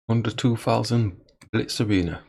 on the 2000 Blitz Arena.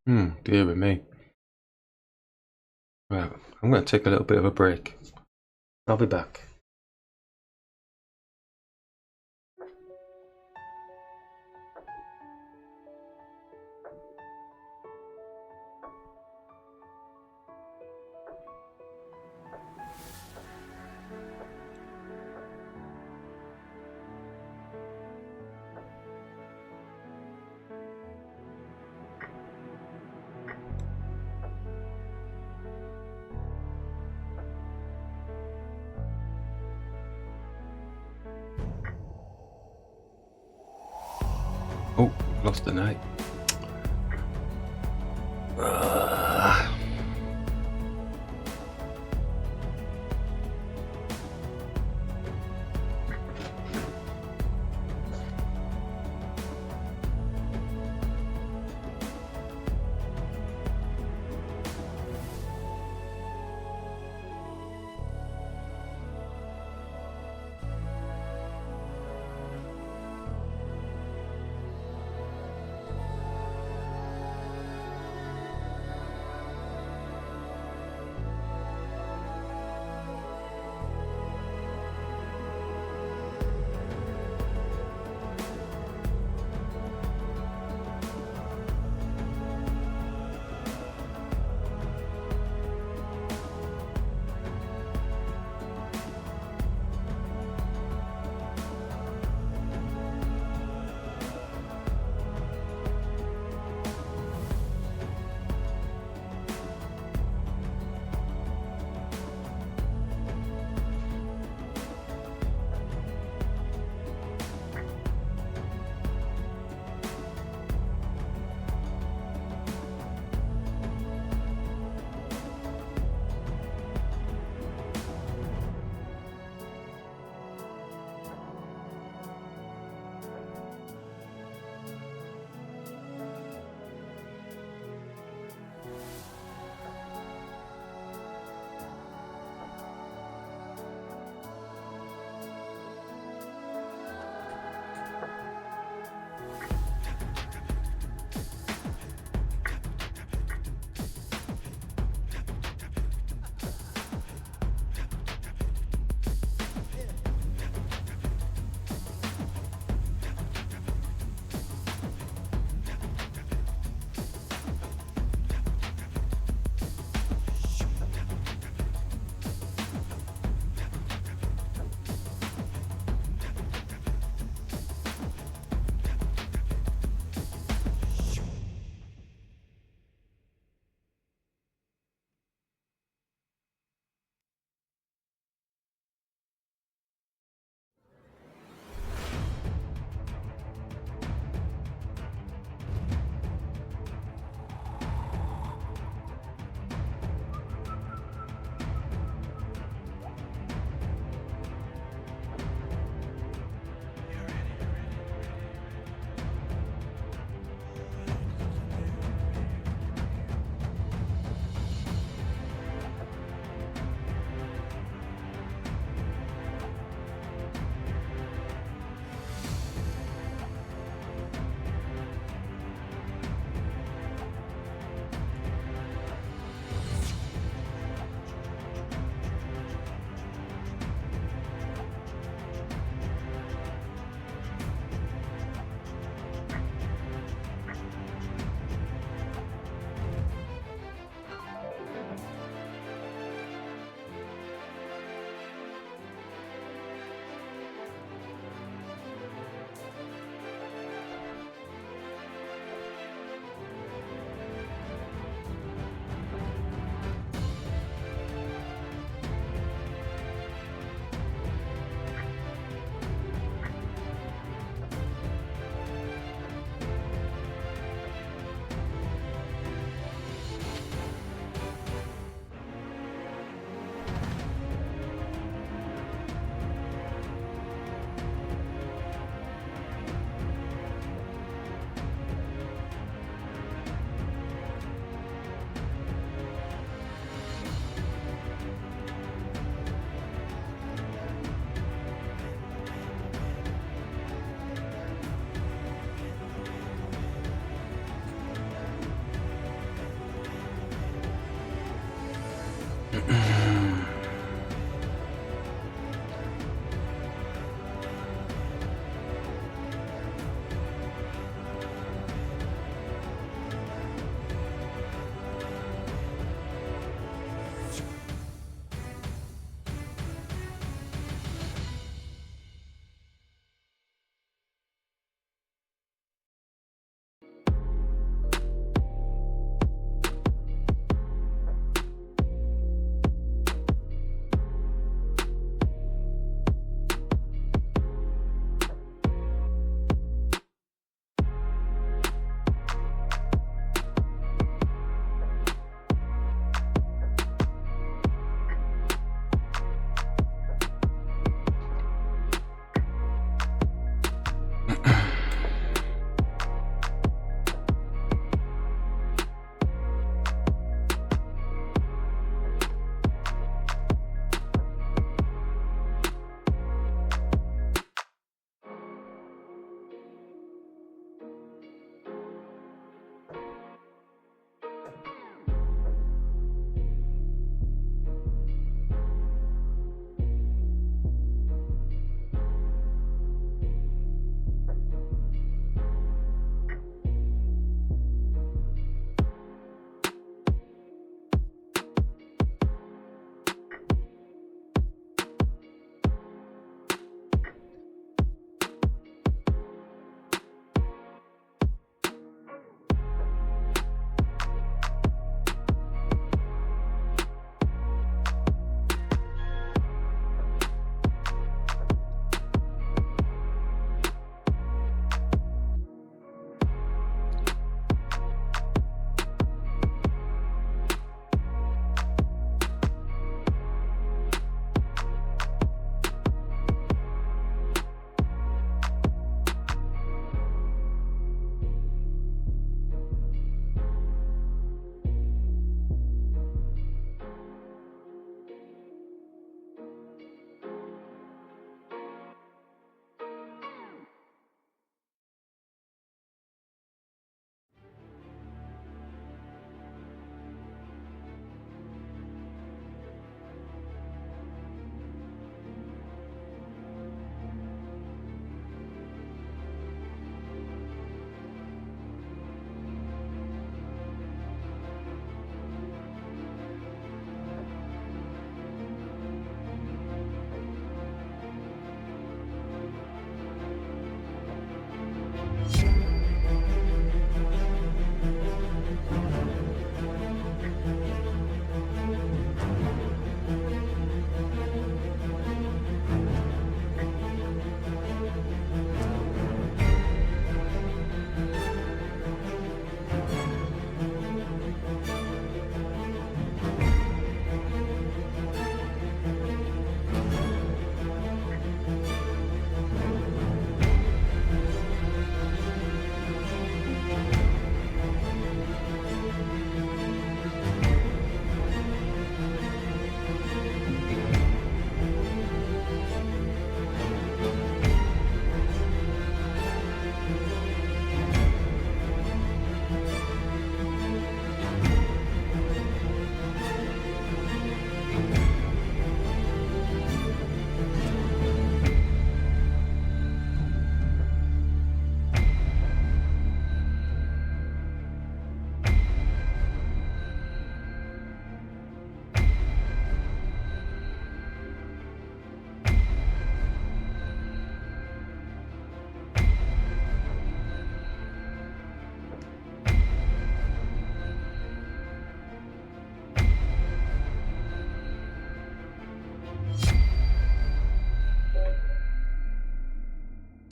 Dear me. Right, I'm going to take a little bit of a break. I'll be back. Oh, lost the night.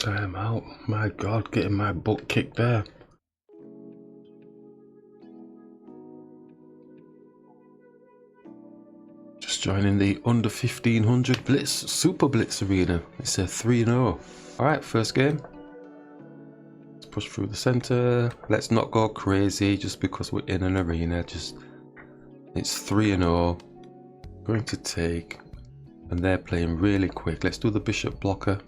I'm out. My God, getting my butt kicked there. Just joining the under 1500 Blitz, Super Blitz arena. It's a 3-0. Alright, first game. Let's push through the center. Let's not go crazy just because we're in an arena. It's 3-0. Going to take. And they're playing really quick. Let's do the bishop blocker.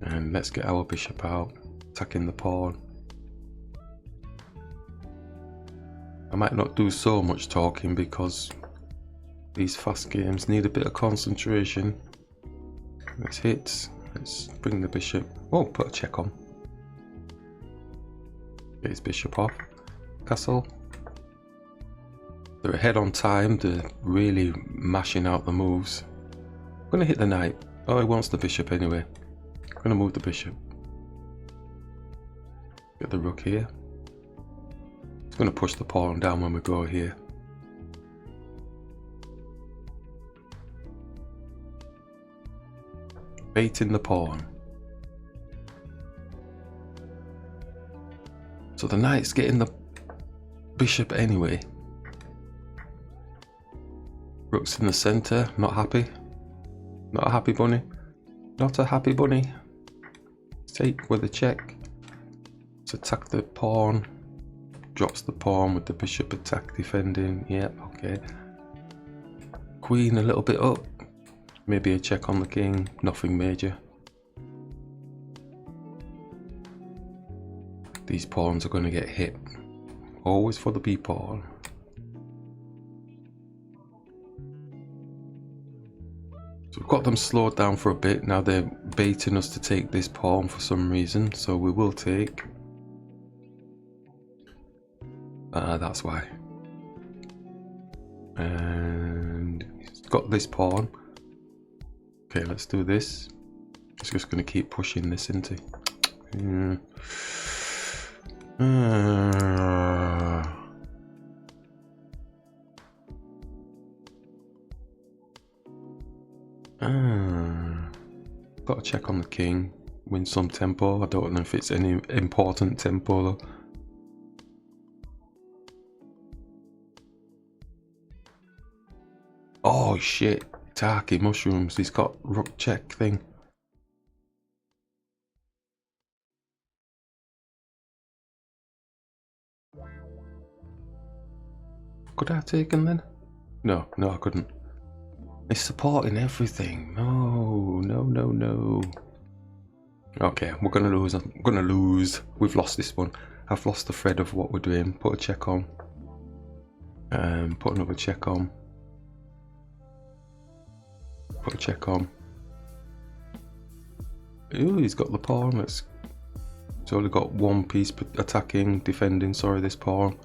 And let's get our bishop out, attacking the pawn. I might not do so much talking because these fast games need a bit of concentration. Let's hit, let's bring the bishop. Oh, put a check on. Get his bishop off. Castle. They're ahead on time, they're really mashing out the moves. I'm gonna hit the knight. Oh, he wants the bishop anyway. I'm going to move the bishop. Get the rook here. It's going to push the pawn down when we go here. Baiting the pawn. So the knight's getting the bishop anyway. Rook's in the centre, not happy. Not a happy bunny. Not a happy bunny. Let's take with a check. Let's attack the pawn. Drops the pawn with the bishop, attack defending. Yeah, okay. Queen a little bit up. Maybe a check on the king. Nothing major. These pawns are going to get hit. Always for the B pawn. So we've got them slowed down for a bit. Now they're baiting us to take this pawn for some reason. So we will take. That's why. And he's got this pawn. Okay, let's do this. It's just going to keep pushing this into. Got to check on the king. Win some tempo. I don't know if it's any important tempo though. Oh shit, Taki mushrooms, he's got rook check thing. Could I have taken then? No, I couldn't. It's supporting everything. No. Okay, we're gonna lose. I'm gonna lose. We've lost this one. I've lost the thread of what we're doing. Put a check on. Put another check on. Put a check on. Ooh, he's got the pawn. It's only got one piece attacking, defending, sorry, this pawn.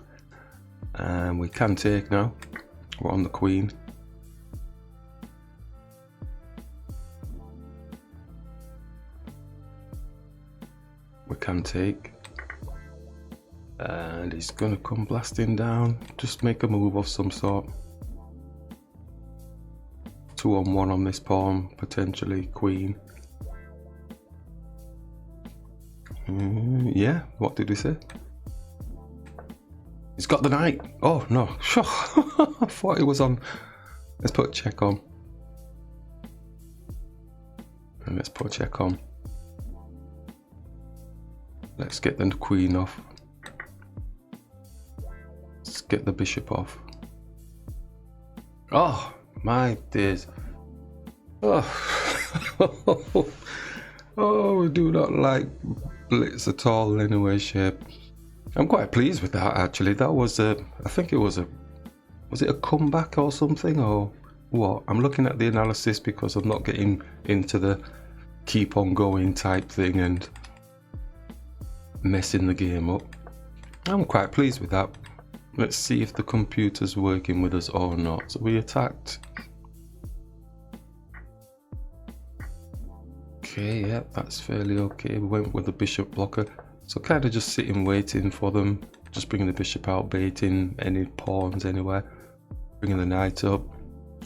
And we can take now. We're on the queen. We can take. And he's gonna come blasting down. Just make a move of some sort. 2-on-1 on this pawn, potentially queen. Yeah, what did we say? He's got the knight. Oh no, I thought he was on. Let's put a check on. And let's put a check on. Let's get the queen off. Let's get the bishop off. Oh my days. Oh. Oh, we do not like Blitz at all in any way, shape. I'm quite pleased with that actually. That was I think it was it a comeback or something, or what? I'm looking at the analysis because I'm not getting into the keep on going type thing and messing the game up. I'm quite pleased with that. Let's see if the computer's working with us or not. So we attacked. Okay, yeah, that's fairly okay. We went with the bishop blocker. So kind of just sitting waiting for them. Just bringing the bishop out, baiting any pawns anywhere. Bringing the knight up.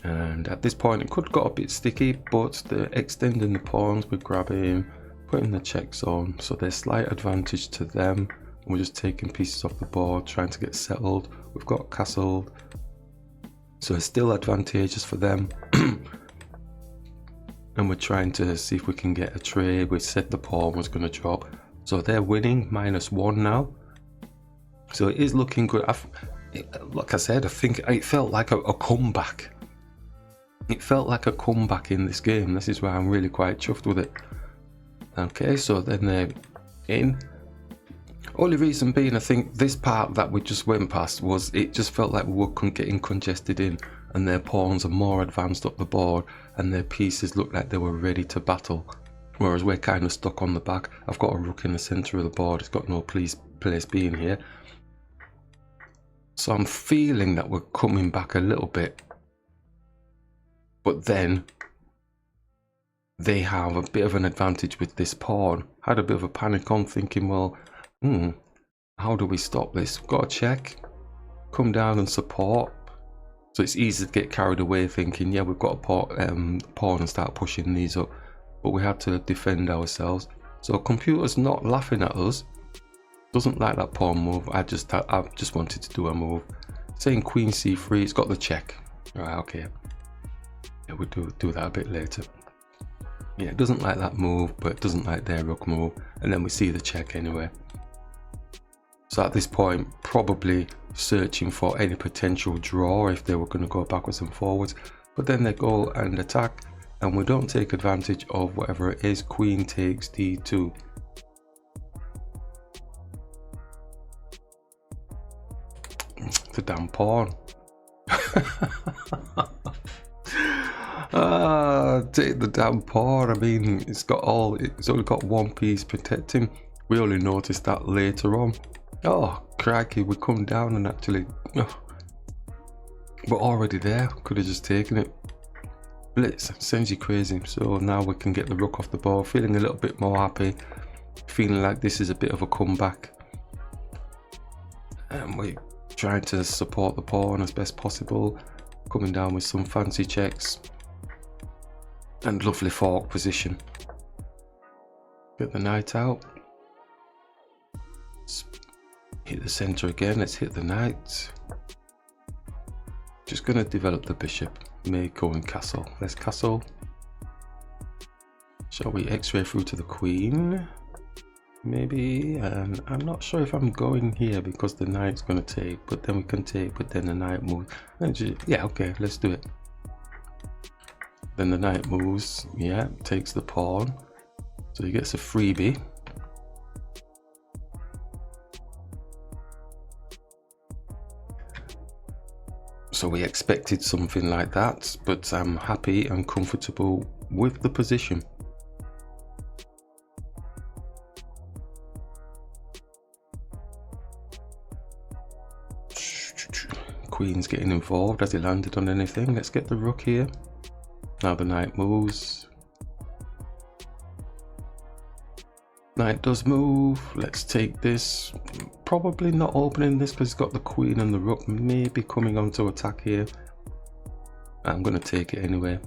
And at this point it could have got a bit sticky, but they're extending the pawns, we're grabbing, putting the checks on. So there's slight advantage to them. We're just taking pieces off the board, trying to get settled. We've got castled. So it's still advantageous for them. And we're trying to see if we can get a trade. We said the pawn was going to drop. So they're winning, -1 now. So it is looking good. Like I said, I think it felt like a comeback. It felt like a comeback in this game. This is why I'm really quite chuffed with it. Okay, so then they're in. Only reason being, I think this part that we just went past was it just felt like we were getting congested in, and their pawns are more advanced up the board and their pieces look like they were ready to battle, whereas we're kind of stuck on the back. I've got a rook in the center of the board. It's got no place being here, so I'm feeling that we're coming back a little bit. But then they have a bit of an advantage with this pawn. Had a bit of a panic on, thinking, well, how do we stop this? Got to check, come down and support. So it's easy to get carried away thinking, yeah, we've got a pawn and start pushing these up. But we had to defend ourselves. So computer's not laughing at us. Doesn't like that pawn move. I just wanted to do a move. Saying queen c3, it's got the check. Right, okay. Yeah, we'll do that a bit later. Yeah, it doesn't like that move, but it doesn't like their rook move. And then we see the check anyway. So at this point, probably searching for any potential draw if they were going to go backwards and forwards. But then they go and attack, and we don't take advantage of whatever it is. Queen takes d2. The damn pawn. Take the damn pawn. I mean, it's only got one piece protecting. We only noticed that later on. Oh crikey, we come down and actually we're already there. Could have just taken it. Blitz sends you crazy. So now we can get the rook off the board, feeling a little bit more happy, feeling like this is a bit of a comeback, and we're trying to support the pawn as best possible, coming down with some fancy checks and lovely fork position. Get the knight out. Let's hit the center again. Let's hit the knight. Just gonna develop the bishop. May go and castle. Let's castle. Shall we x-ray through to the queen? Maybe. And I'm not sure if I'm going here because the knight's gonna take, but then we can take, but then the knight moves. Yeah, okay, let's do it. Then the knight moves, yeah, takes the pawn, so he gets a freebie. So we expected something like that, but I'm happy and comfortable with the position. Queen's getting involved. Has he landed on anything? Let's get the rook here. Now the knight moves. Knight does move. Let's take this. Probably not opening this because he's got the queen and the rook maybe coming on to attack here. I'm going to take it anyway.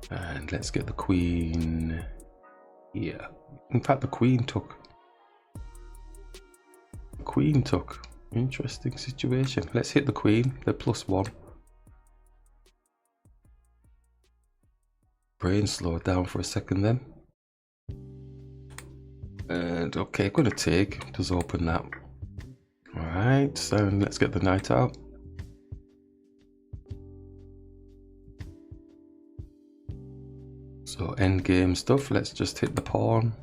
And let's get the queen here. In fact, the queen took. The queen took. Interesting situation. Let's hit the queen. They're +1. Brain slowed down for a second then. And okay, going to take. Does open that. Alright, so let's get the knight out. So endgame stuff. Let's just hit the pawn.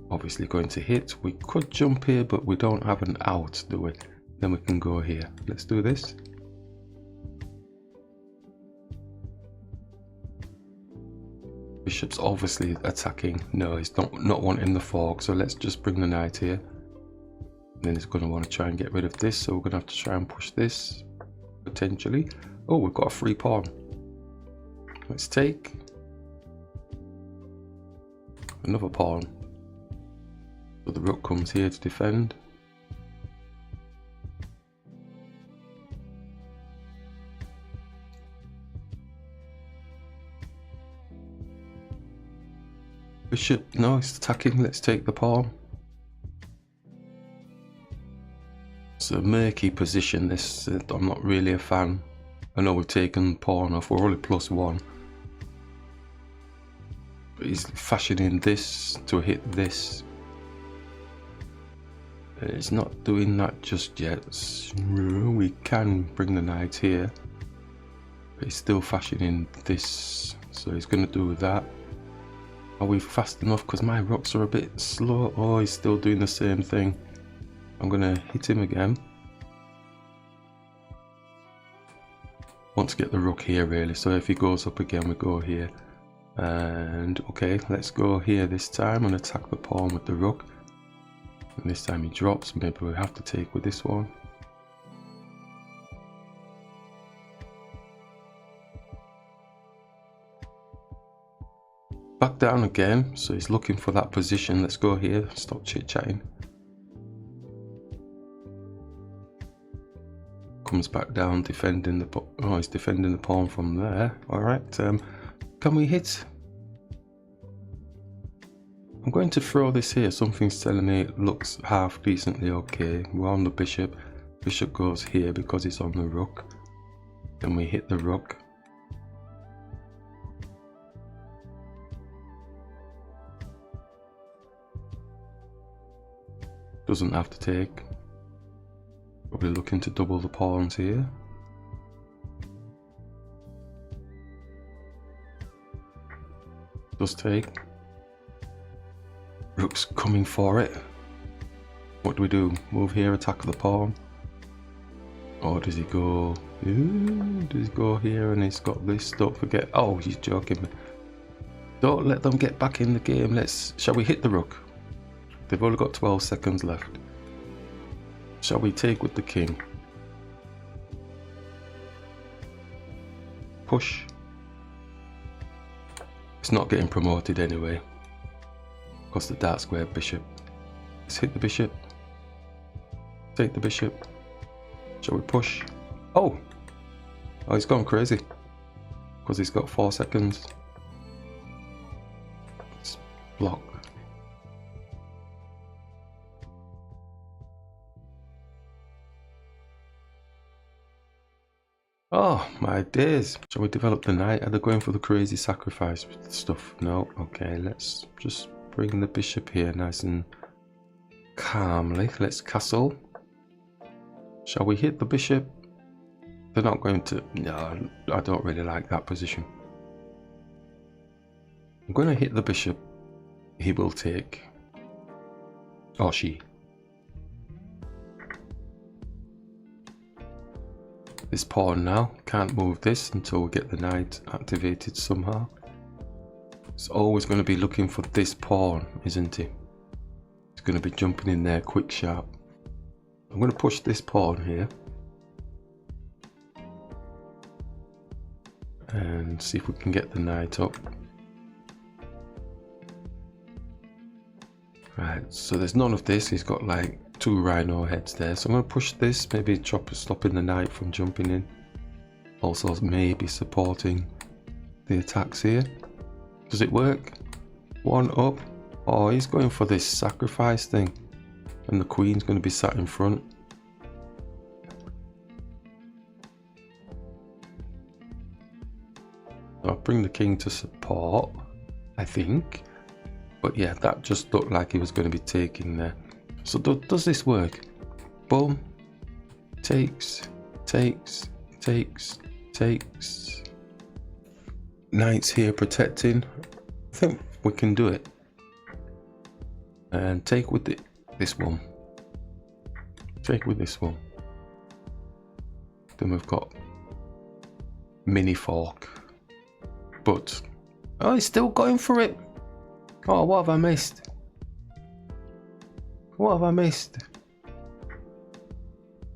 Obviously going to hit. We could jump here, but we don't have an out, do we? Then we can go here. Let's do this. Bishop's obviously attacking. No, he's not wanting the fork, so let's just bring the knight here. And then he's going to want to try and get rid of this, so we're going to have to try and push this, potentially. Oh, we've got a free pawn. Let's take. Another pawn. So the rook comes here to defend. Bishop, no, it's attacking. Let's take the pawn. It's a murky position, this. I'm not really a fan. I know we've taken pawn off, we're only +1. But he's fashioning this to hit this. It's not doing that just yet. We can bring the knight here. But he's still fashioning this. So he's going to do that. Are we fast enough? Because my rocks are a bit slow. Oh, he's still doing the same thing. I'm going to hit him again. Want to get the rook here really. So if he goes up again, we go here. And okay, let's go here this time and attack the pawn with the rook. And this time he drops. Maybe we have to take with this one. Back down again, so he's looking for that position. Let's go here, stop chit-chatting. Comes back down, defending the he's defending the pawn from there. Alright, can we hit? I'm going to throw this here. Something's telling me it looks half decently okay. We're on the bishop. Bishop goes here because it's on the rook. Then we hit the rook. Doesn't have to take. Probably looking to double the pawns here. Does take. Rook's coming for it. What do? Move here, attack the pawn? Or does he go... Ooh, does he go here and he's got this? Don't forget... Oh, he's joking me. Don't let them get back in the game. Shall we hit the rook? They've only got 12 seconds left. Shall we take with the king? Push. It's not getting promoted anyway. Because the dark square bishop. Let's hit the bishop. Take the bishop. Shall we push? Oh! Oh, he's gone crazy. Because he's got 4 seconds. Let's block. Oh, my days. Shall we develop the knight? Are they going for the crazy sacrifice stuff? No? Okay, let's just bring the bishop here nice and calmly. Let's castle. Shall we hit the bishop? They're not going to... No, I don't really like that position. I'm going to hit the bishop. He will take. Or she. This pawn now. Can't move this until we get the knight activated somehow. It's always going to be looking for this pawn, isn't he? He's going to be jumping in there quick, sharp. I'm going to push this pawn here. And see if we can get the knight up. Right, so there's none of this. He's got like 2 rhino heads there. So I'm going to push this, maybe stopping the knight from jumping in. Also maybe supporting the attacks here. Does it work? 1 up. Oh, he's going for this sacrifice thing. And the queen's going to be sat in front. I'll bring the king to support, I think. But yeah, that just looked like he was going to be taking there. So does this work? Boom. Takes. Takes. Takes. Takes. Knight's here protecting. I think we can do it. And take with this one. Take with this one. Then we've got mini fork. But, oh, he's still going for it. Oh, what have I missed? What have I missed?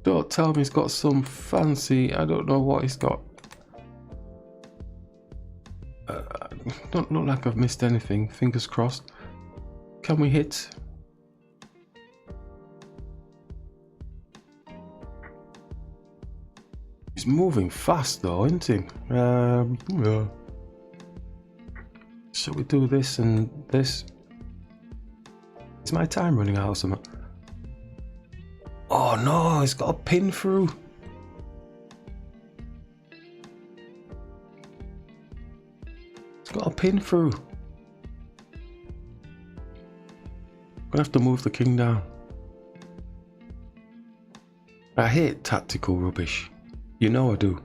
Don't tell me he's got some fancy, I don't know what he's got. Don't look like I've missed anything, fingers crossed. Can we hit? He's moving fast though, isn't he? Yeah. Shall we do this and this? Is my time running out or something? Oh no, he's got a pin through. It's got a pin through. Gonna have to move the king down. I hate tactical rubbish. You know I do.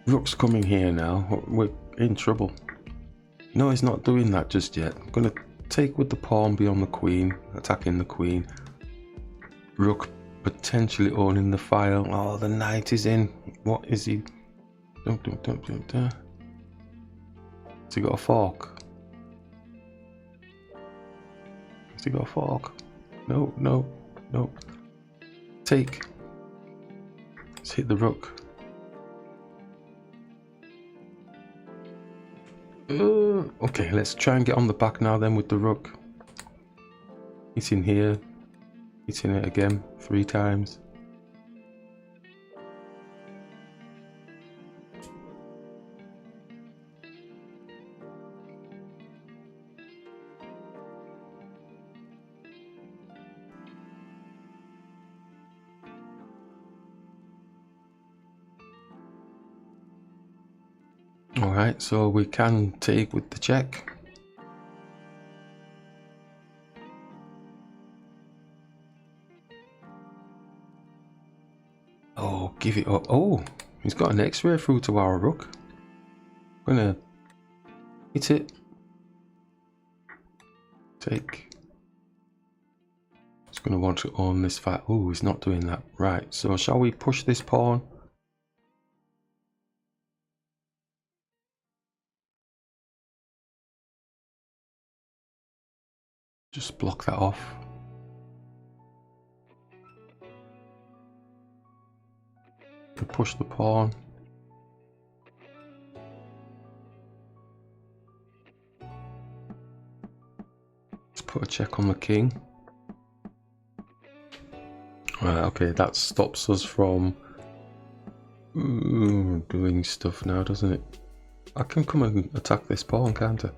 Rook's coming here now. We're in trouble. No, he's not doing that just yet. I'm gonna take with the pawn beyond the queen, attacking the queen. Rook potentially owning the file. Oh, the knight is in. What is he? Has he got a fork? Has he got a fork? No, no, no. Take. Let's hit the rook. Okay, let's try and get on the back now then with the rook. It's in here. It's in it again 3 times. Alright, so we can take with the check. give it up. Oh, he's got an X-ray through to our rook. I'm gonna hit it. Take. He's gonna want to own this fight. Oh, he's not doing that. Right, so shall we push this pawn? Just block that off. We push the pawn. Let's put a check on the king. Okay, that stops us from doing stuff now, doesn't it? I can come and attack this pawn, can't I?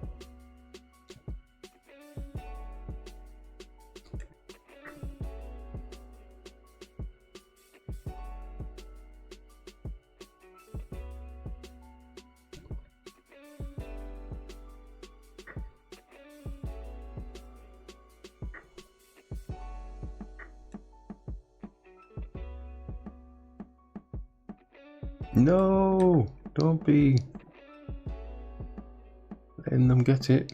No, don't be letting them get it.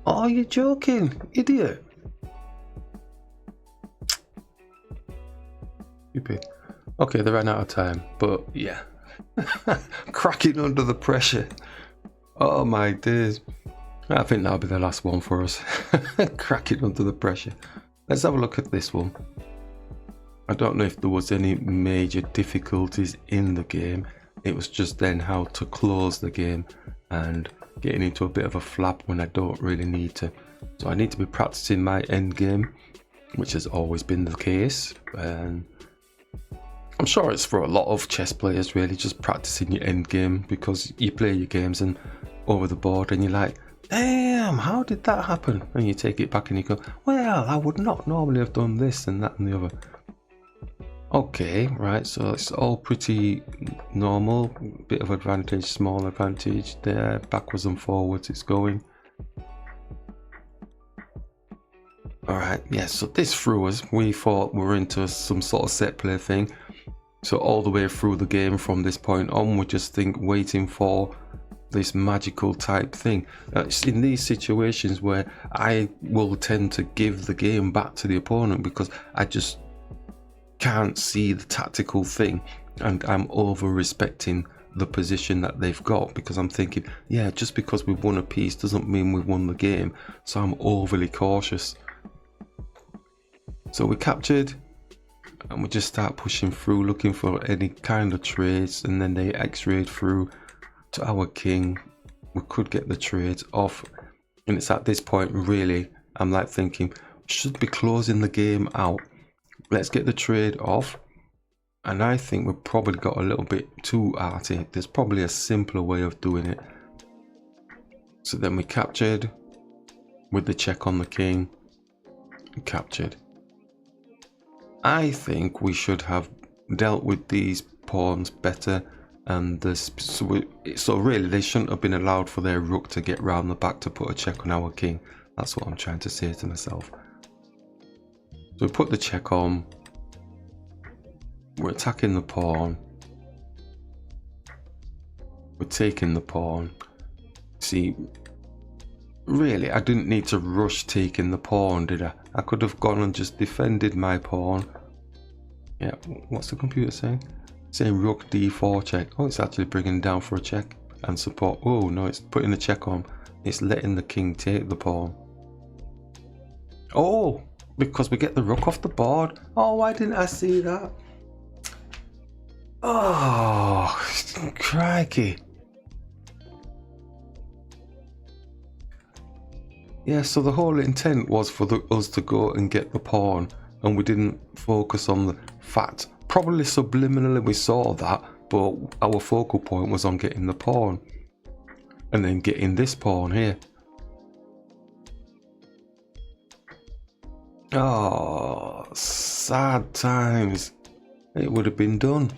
Oh, you're joking, idiot. Stupid. Okay, they ran out of time, but yeah. Cracking under the pressure. Oh my days. I think that'll be the last one for us. Cracking under the pressure. Let's have a look at this one. I don't know if there was any major difficulties in the game. It was just then how to close the game and getting into a bit of a flap when I don't really need to. So I need to be practicing my endgame, which has always been the case. And I'm sure it's for a lot of chess players really, just practicing your endgame, because you play your games and over the board and you're like, damn, how did that happen? And you take it back and you go, well, I would not normally have done this and that and the other. Okay, right, so it's all pretty normal. Bit of advantage, small advantage there. Backwards and forwards it's going. Alright, yeah, so this threw us. We thought we were into some sort of set play thing. So all the way through the game from this point on, we just waiting for this magical type thing. It's in these situations where I will tend to give the game back to the opponent because I just can't see the tactical thing, and I'm over respecting the position that they've got, because I'm thinking, yeah, just because we've won a piece doesn't mean we've won the game, so I'm overly cautious. So we captured and we just start pushing through, looking for any kind of trades, and then they x-rayed through to our king. We could get the trades off, and it's at this point really I'm like thinking, should be closing the game out. Let's get the trade off, and I think we've probably got a little bit too arty. There's probably a simpler way of doing it. So then we captured with the check on the king, captured. I think we should have dealt with these pawns better, and this, so really they shouldn't have been allowed for their rook to get round the back to put a check on our king. That's what I'm trying to say to myself. So we put the check on, we're attacking the pawn, we're taking the pawn. See, really I didn't need to rush taking the pawn, did I? I could have gone and just defended my pawn. Yeah, what's the computer saying? It's saying rook d4 check. Oh, it's actually bringing down for a check and support. Oh no, it's putting the check on. It's letting the king take the pawn. Oh, because we get the rook off the board. Oh, why didn't I see that? Oh, crikey. Yeah, so the whole intent was for us to go and get the pawn, and we didn't focus on the fact. Probably subliminally we saw that, but our focal point was on getting the pawn. And then getting this pawn here. Oh, sad times. It would have been done.